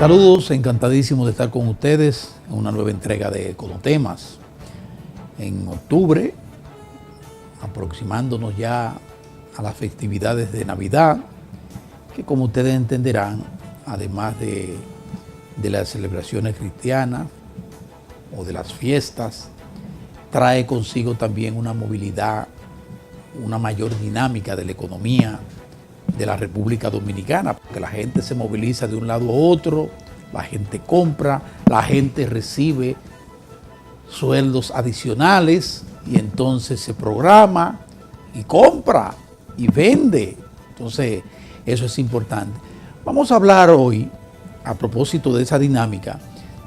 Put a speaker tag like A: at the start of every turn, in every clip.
A: Saludos, encantadísimo de estar con ustedes en una nueva entrega de Econotemas. En octubre, aproximándonos ya a las festividades de Navidad, que como ustedes entenderán, además de las celebraciones cristianas o de las fiestas, trae consigo también una movilidad, una mayor dinámica de la economía de la República Dominicana, porque la gente se moviliza de un lado a otro, la gente compra, la gente recibe sueldos adicionales y entonces se programa y compra y vende. Entonces, eso es importante. Vamos a hablar hoy, a propósito de esa dinámica,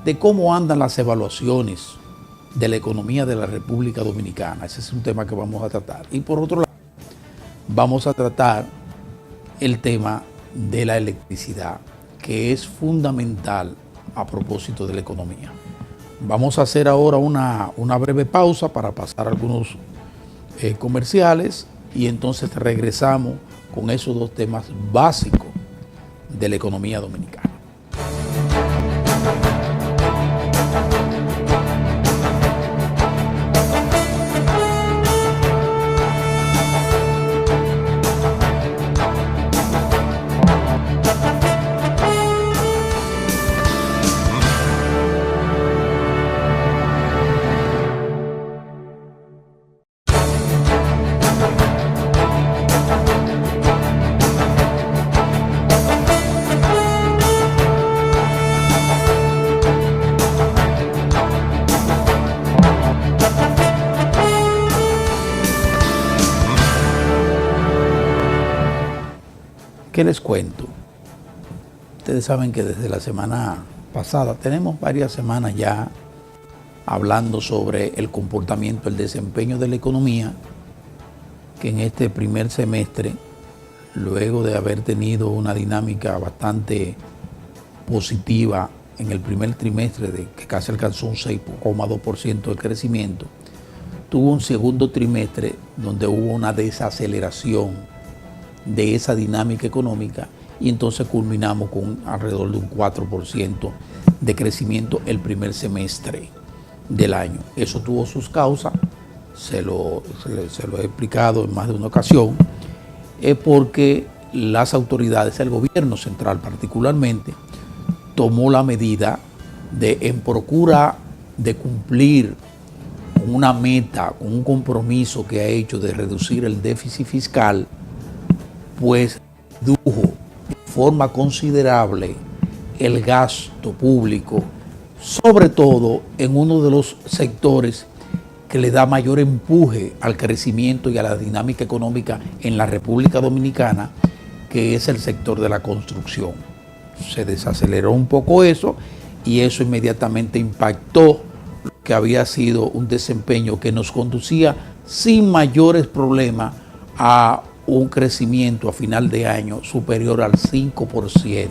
A: de cómo andan las evaluaciones de la economía de la República Dominicana. Ese es un tema que vamos a tratar. Y por otro lado, vamos a tratar el tema de la electricidad, que es fundamental a propósito de la economía. Vamos a hacer ahora una breve pausa para pasar algunos comerciales y entonces regresamos con esos dos temas básicos de la economía dominicana. ¿Qué les cuento? Ustedes saben que desde la semana pasada, tenemos varias semanas ya hablando sobre el comportamiento, el desempeño de la economía, que en este primer semestre, luego de haber tenido una dinámica bastante positiva en el primer trimestre, de que casi alcanzó un 6,2% de crecimiento, tuvo un segundo trimestre donde hubo una desaceleración de esa dinámica económica y entonces culminamos con alrededor de un 4% de crecimiento el primer semestre del año. Eso tuvo sus causas, se lo he explicado en más de una ocasión, es porque las autoridades, el gobierno central particularmente, tomó la medida de, en procura de cumplir con una meta, con un compromiso que ha hecho de reducir el déficit fiscal, pues redujo de forma considerable el gasto público, sobre todo en uno de los sectores que le da mayor empuje al crecimiento y a la dinámica económica en la República Dominicana, que es el sector de la construcción. Se desaceleró un poco eso y eso inmediatamente impactó lo que había sido un desempeño que nos conducía sin mayores problemas a un crecimiento a final de año superior al 5%.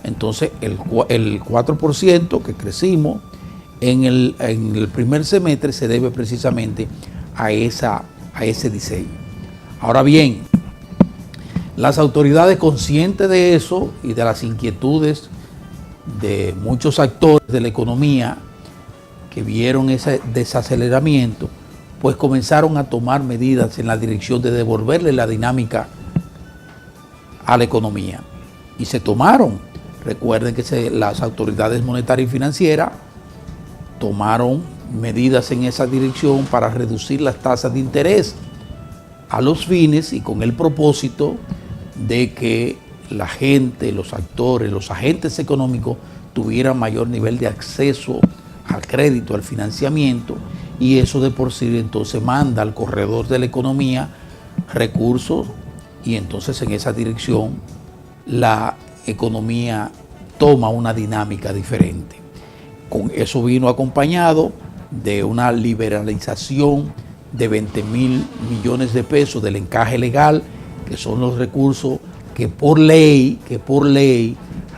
A: Entonces, el 4% que crecimos en el primer semestre se debe precisamente a ese diseño. Ahora bien, las autoridades conscientes de eso y de las inquietudes de muchos actores de la economía que vieron ese desaceleramiento, pues comenzaron a tomar medidas en la dirección de devolverle la dinámica a la economía. Y se tomaron. Recuerden que las autoridades monetarias y financieras tomaron medidas en esa dirección para reducir las tasas de interés a los fines y con el propósito de que la gente, los actores, los agentes económicos tuvieran mayor nivel de acceso al crédito, al financiamiento, y eso de por sí entonces manda al corredor de la economía recursos y entonces en esa dirección la economía toma una dinámica diferente. Con eso vino acompañado de una liberalización de 20,000 millones de pesos del encaje legal, que son los recursos que por ley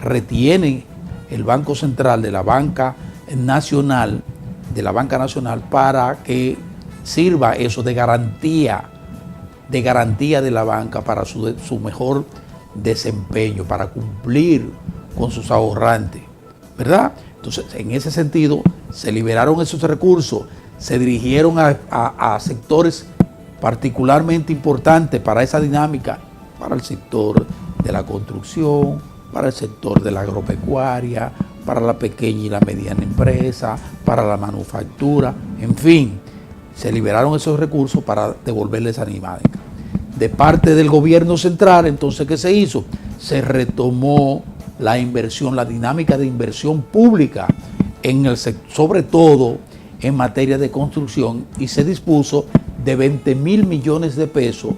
A: retiene el Banco Central de la Banca Nacional, para que sirva eso de garantía de la banca para su mejor desempeño, para cumplir con sus ahorrantes, ¿verdad? Entonces, en ese sentido, se liberaron esos recursos, se dirigieron a sectores particularmente importantes para esa dinámica, para el sector de la construcción, para el sector de la agropecuaria, para la pequeña y la mediana empresa, para la manufactura, en fin, se liberaron esos recursos para devolverle esa dinámica. De parte del gobierno central, entonces, ¿qué se hizo? Se retomó la inversión, la dinámica de inversión pública, sobre todo en materia de construcción, y se dispuso de 20,000 millones de pesos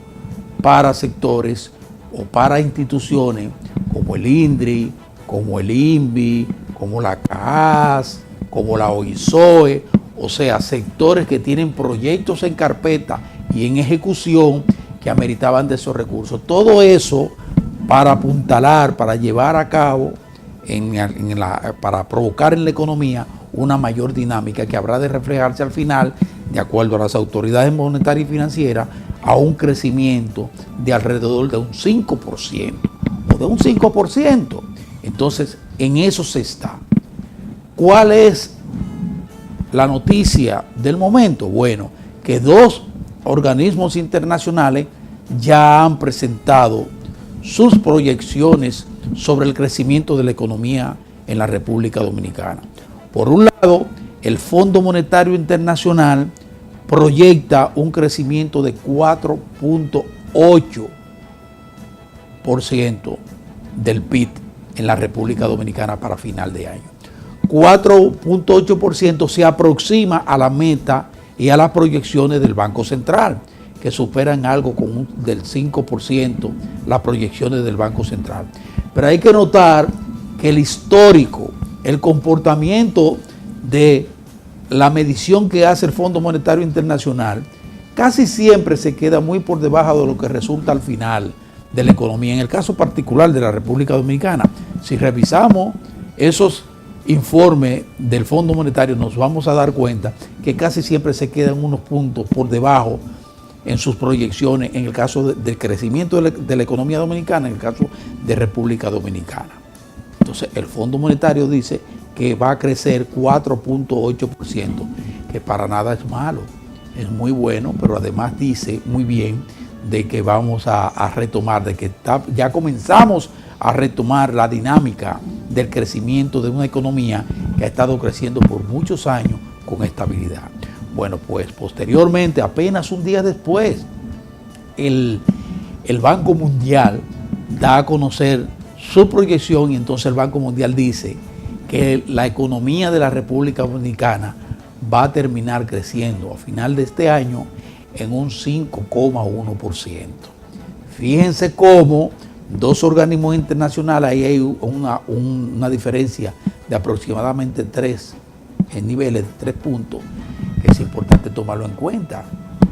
A: para sectores o para instituciones como el INDRI, como el INVI, como la CAAS, como la OISOE, o sea, sectores que tienen proyectos en carpeta y en ejecución que ameritaban de esos recursos. Todo eso para apuntalar, para llevar a cabo, para provocar en la economía una mayor dinámica que habrá de reflejarse al final, de acuerdo a las autoridades monetarias y financieras, a un crecimiento de alrededor de un 5% o de un 5%. Entonces, en eso se está. ¿Cuál es la noticia del momento? Bueno, que dos organismos internacionales ya han presentado sus proyecciones sobre el crecimiento de la economía en la República Dominicana. Por un lado, el Fondo Monetario Internacional proyecta un crecimiento de 4.8% del PIB en la República Dominicana para final de año. 4.8% se aproxima a la meta y a las proyecciones del Banco Central, que superan algo del 5% las proyecciones del Banco Central. Pero hay que notar que el histórico, el comportamiento de la medición que hace el Fondo Monetario Internacional, casi siempre se queda muy por debajo de lo que resulta al final de la economía. En el caso particular de la República Dominicana, si revisamos esos informes del Fondo Monetario, nos vamos a dar cuenta que casi siempre se quedan unos puntos por debajo en sus proyecciones, en el caso del crecimiento de la economía dominicana, en el caso de República Dominicana. Entonces, el Fondo Monetario dice que va a crecer 4.8%, que para nada es malo, es muy bueno, pero además dice muy bien de que vamos a retomar, de que ya comenzamos a retomar la dinámica del crecimiento de una economía que ha estado creciendo por muchos años con estabilidad. Bueno, pues posteriormente, apenas un día después, el Banco Mundial da a conocer su proyección y entonces el Banco Mundial dice que la economía de la República Dominicana va a terminar creciendo a final de este año en un 5,1%. Fíjense cómo dos organismos internacionales, ahí hay una diferencia de aproximadamente 3 en niveles de 3 puntos, que es importante tomarlo en cuenta,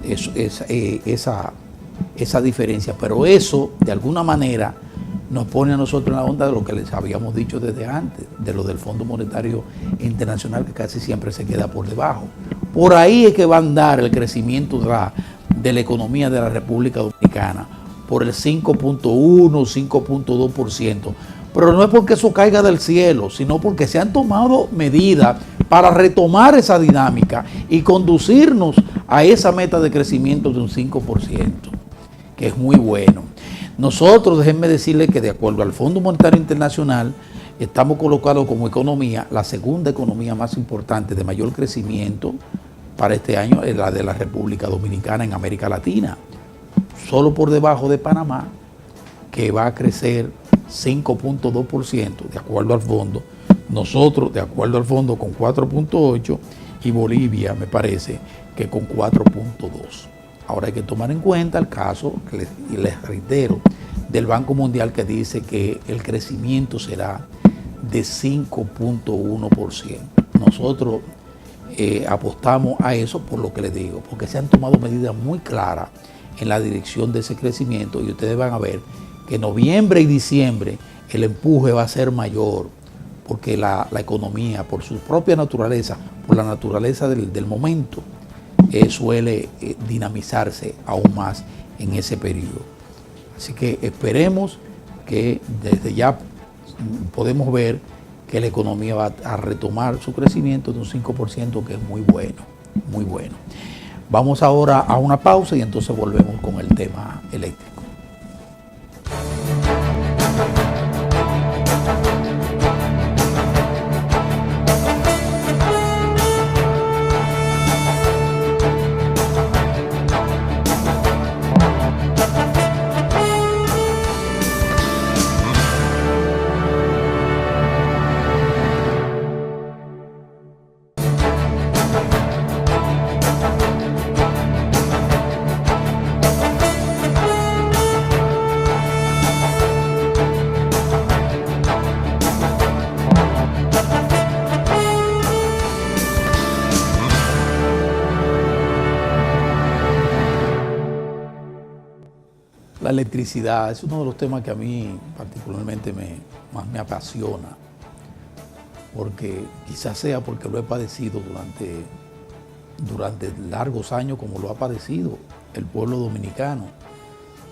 A: esa diferencia. Pero eso, de alguna manera, nos pone a nosotros en la onda de lo que les habíamos dicho desde antes, de lo del Fondo Monetario Internacional, que casi siempre se queda por debajo. Por ahí es que va a andar el crecimiento de la economía de la República Dominicana, por el 5.1, 5.2%. Pero no es porque eso caiga del cielo, sino porque se han tomado medidas para retomar esa dinámica y conducirnos a esa meta de crecimiento de un 5%, que es muy bueno. Nosotros, déjenme decirles que de acuerdo al Fondo Monetario Internacional, estamos colocados como economía, la segunda economía más importante de mayor crecimiento para este año es la de la República Dominicana en América Latina, solo por debajo de Panamá, que va a crecer 5.2% de acuerdo al fondo. Nosotros, de acuerdo al fondo, con 4.8% y Bolivia, me parece, que con 4.2%. Ahora hay que tomar en cuenta el caso, que les reitero, del Banco Mundial, que dice que el crecimiento será de 5.1%. Nosotros apostamos a eso por lo que les digo, porque se han tomado medidas muy claras en la dirección de ese crecimiento y ustedes van a ver que noviembre y diciembre el empuje va a ser mayor, porque la economía, por su propia naturaleza, por la naturaleza del momento, suele dinamizarse aún más en ese periodo. Así que esperemos que desde ya podemos ver que la economía va a retomar su crecimiento de un 5%, que es muy bueno, muy bueno. Vamos ahora a una pausa y entonces volvemos con el tema eléctrico. La electricidad es uno de los temas que a mí particularmente más me apasiona, porque quizás sea porque lo he padecido durante largos años, como lo ha padecido el pueblo dominicano.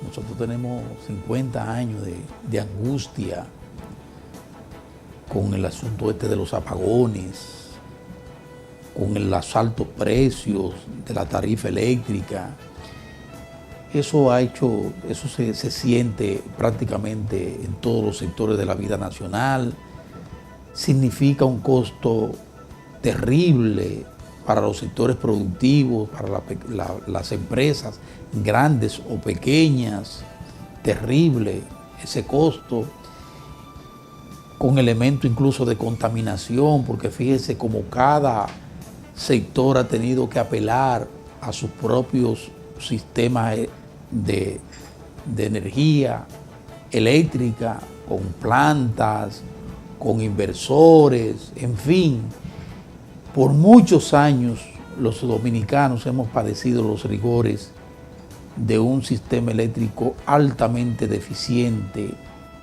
A: Nosotros tenemos 50 años de angustia con el asunto este de los apagones, con los altos precios de la tarifa eléctrica. Eso se siente prácticamente en todos los sectores de la vida nacional. Significa un costo terrible para los sectores productivos, para las empresas grandes o pequeñas. Terrible ese costo, con elementos incluso de contaminación, porque fíjese cómo cada sector ha tenido que apelar a sus propios sistemas de energía eléctrica, con plantas, con inversores, en fin. Por muchos años los dominicanos hemos padecido los rigores de un sistema eléctrico altamente deficiente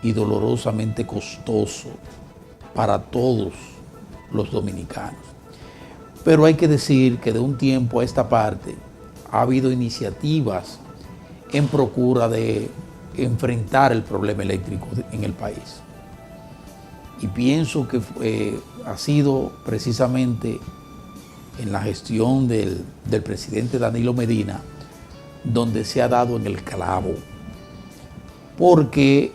A: y dolorosamente costoso para todos los dominicanos. Pero hay que decir que de un tiempo a esta parte ha habido iniciativas en procura de enfrentar el problema eléctrico en el país. Y pienso que ha sido precisamente en la gestión del presidente Danilo Medina donde se ha dado en el clavo, porque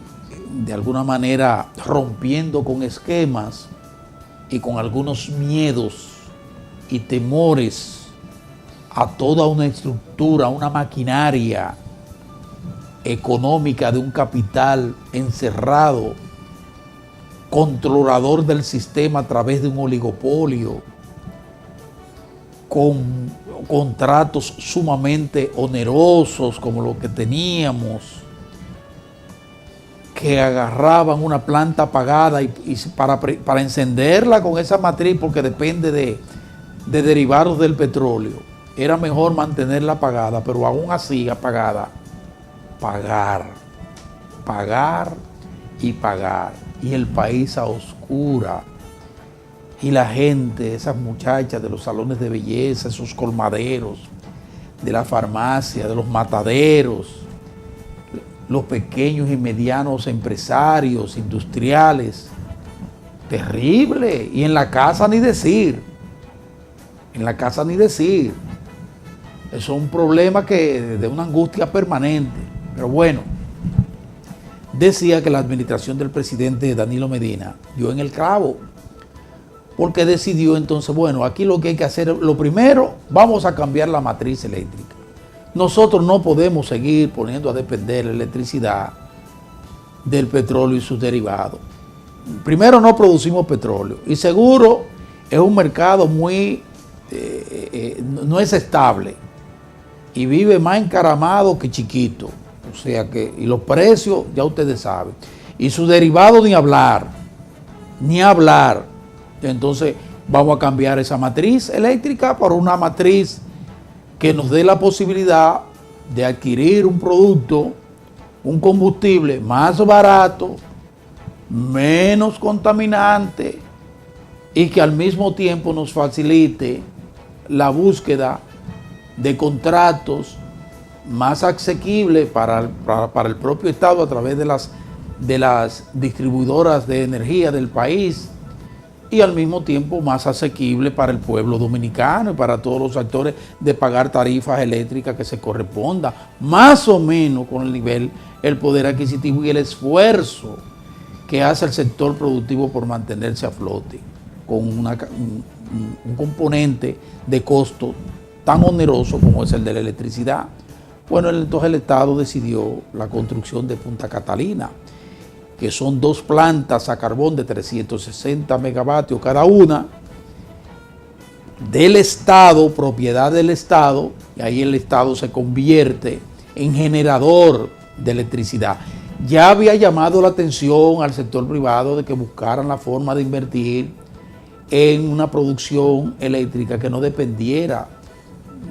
A: de alguna manera rompiendo con esquemas y con algunos miedos y temores a toda una estructura, una maquinaria económica de un capital encerrado, controlador del sistema a través de un oligopolio, con contratos sumamente onerosos como los que teníamos, que agarraban una planta apagada y para encenderla con esa matriz, porque depende de derivados del petróleo, era mejor mantenerla apagada, pero aún así apagada, pagar y pagar, y el país a oscura, y la gente, esas muchachas de los salones de belleza, esos colmaderos, de la farmacia, de los mataderos, los pequeños y medianos empresarios, industriales, terrible. Y en la casa ni decir, eso es un problema de una angustia permanente. Pero bueno, decía que la administración del presidente Danilo Medina dio en el clavo, porque decidió entonces, bueno, aquí lo que hay que hacer, lo primero, vamos a cambiar la matriz eléctrica. Nosotros no podemos seguir poniendo a depender la electricidad del petróleo y sus derivados. Primero, no producimos petróleo, y seguro es un mercado no es estable y vive más encaramado que chiquito. O sea que, y los precios, ya ustedes saben. Y sus derivados ni hablar. Entonces, vamos a cambiar esa matriz eléctrica por una matriz que nos dé la posibilidad de adquirir un producto, un combustible más barato, menos contaminante y que al mismo tiempo nos facilite la búsqueda de contratos más asequibles para el propio Estado a través de las distribuidoras de energía del país y al mismo tiempo más asequible para el pueblo dominicano y para todos los actores de pagar tarifas eléctricas que se corresponda más o menos con el nivel, el poder adquisitivo y el esfuerzo que hace el sector productivo por mantenerse a flote, con un componente de costo tan oneroso como es el de la electricidad. Bueno, entonces el Estado decidió la construcción de Punta Catalina, que son 2 plantas a carbón de 360 megavatios cada una, del Estado, propiedad del Estado, y ahí el Estado se convierte en generador de electricidad. Ya había llamado la atención al sector privado de que buscaran la forma de invertir en una producción eléctrica que no dependiera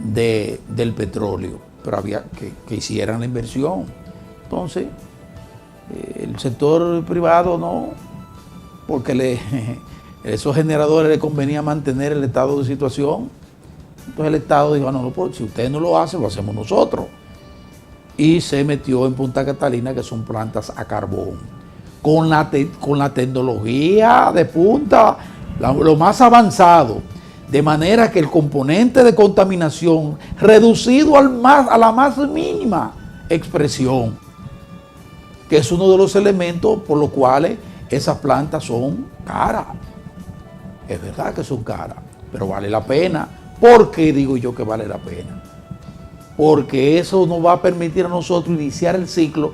A: del petróleo, pero había que hicieran la inversión. Entonces, el sector privado no, porque esos generadores le convenía mantener el estado de situación. Entonces el Estado dijo, no, si ustedes no lo hacen, lo hacemos nosotros. Y se metió en Punta Catalina, que son plantas a carbón, con la tecnología de punta, lo más avanzado, de manera que el componente de contaminación reducido a la más mínima expresión, que es uno de los elementos por los cuales esas plantas son caras. Es verdad que son caras, pero vale la pena. ¿Por qué digo yo que vale la pena? Porque eso nos va a permitir a nosotros iniciar el ciclo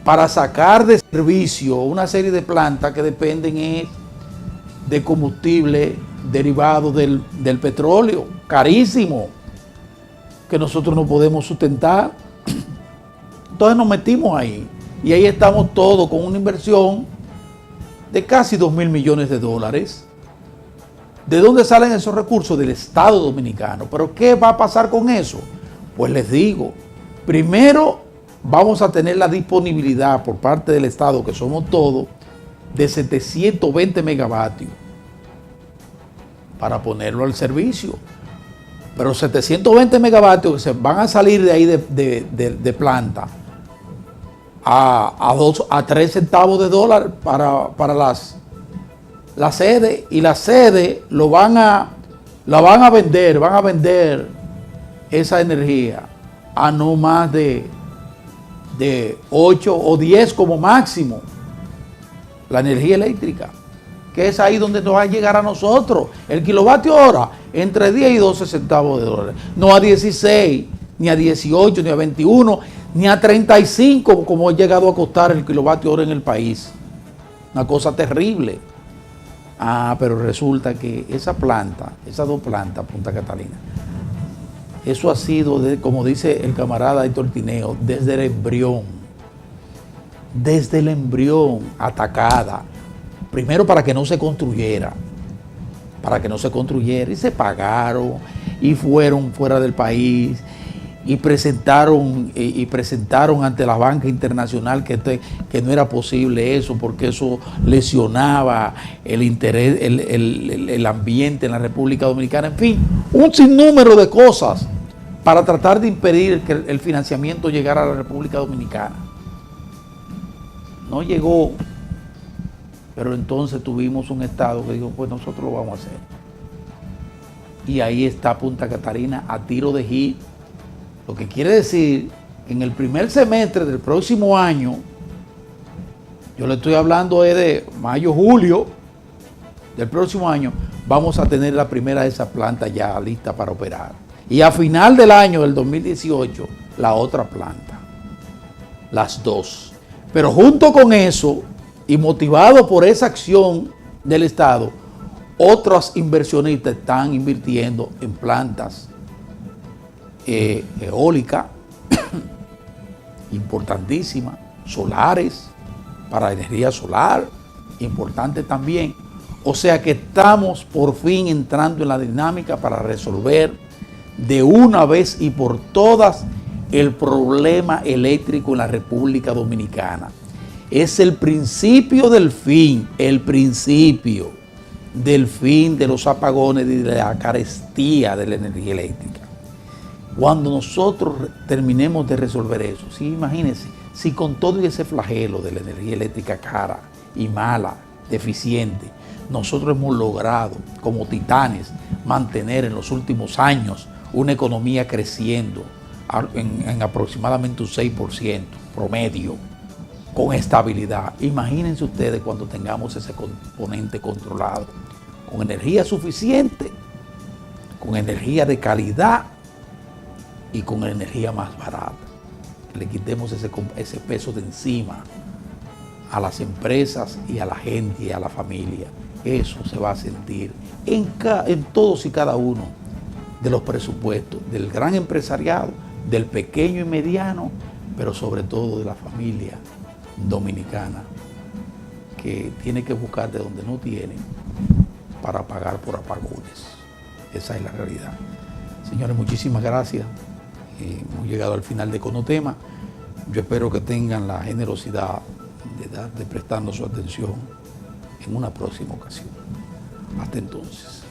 A: para sacar de servicio una serie de plantas que dependen de combustible derivado del petróleo, carísimo, que nosotros no podemos sustentar. Entonces nos metimos ahí. Y ahí estamos todos con una inversión de casi 2.000 millones de dólares. ¿De dónde salen esos recursos? Del Estado Dominicano. ¿Pero qué va a pasar con eso? Pues les digo, primero vamos a tener la disponibilidad por parte del Estado, que somos todos, de 720 megavatios para ponerlo al servicio. Pero 720 megavatios que se van a salir de ahí de planta a 3 centavos de dólar para la sede, y la sede la van a vender esa energía a no más de 8 o 10 como máximo, la energía eléctrica, que es ahí donde nos va a llegar a nosotros el kilovatio hora entre 10 y 12 centavos de dólar, no a 16, ni a 18, ni a 21, ni a 35 como ha llegado a costar el kilovatio hora en el país. Una cosa terrible. Pero resulta que esas 2 plantas, Punta Catalina, eso ha sido, como dice el camarada Héctor Tineo, desde el embrión atacada. Primero para que no se construyera, y se pagaron, y fueron fuera del país, y presentaron ante la banca internacional que no era posible eso, porque eso lesionaba el interés, el ambiente en la República Dominicana. En fin, un sinnúmero de cosas para tratar de impedir que el financiamiento llegara a la República Dominicana. No llegó, pero entonces tuvimos un Estado que dijo, pues nosotros lo vamos a hacer. Y ahí está Punta Catalina a tiro de hit. Lo que quiere decir, en el primer semestre del próximo año, yo le estoy hablando de mayo, julio del próximo año, vamos a tener la primera de esas plantas ya lista para operar. Y a final del año del 2018, la otra planta. Las 2. Pero junto con eso, y motivado por esa acción del Estado, otros inversionistas están invirtiendo en plantas eólicas, importantísimas, solares, para energía solar, importante también. O sea que estamos por fin entrando en la dinámica para resolver de una vez y por todas el problema eléctrico en la República Dominicana. Es el principio del fin, de los apagones y de la carestía de la energía eléctrica. Cuando nosotros terminemos de resolver eso, sí, imagínense, Si con todo ese flagelo de la energía eléctrica cara y mala, deficiente, nosotros hemos logrado, como titanes, mantener en los últimos años una economía creciendo en aproximadamente un 6% promedio, con estabilidad. Imagínense ustedes cuando tengamos ese componente controlado, con energía suficiente, con energía de calidad y con energía más barata. Que le quitemos ese peso de encima a las empresas y a la gente y a la familia. Eso se va a sentir en todos y cada uno de los presupuestos, del gran empresariado, del pequeño y mediano, pero sobre todo de la familia dominicana, que tiene que buscar de donde no tiene para pagar por apagones. Esa es la realidad. Señores, muchísimas gracias. Hemos llegado al final de Econotema. Yo espero que tengan la generosidad de prestarnos su atención en una próxima ocasión. Hasta entonces.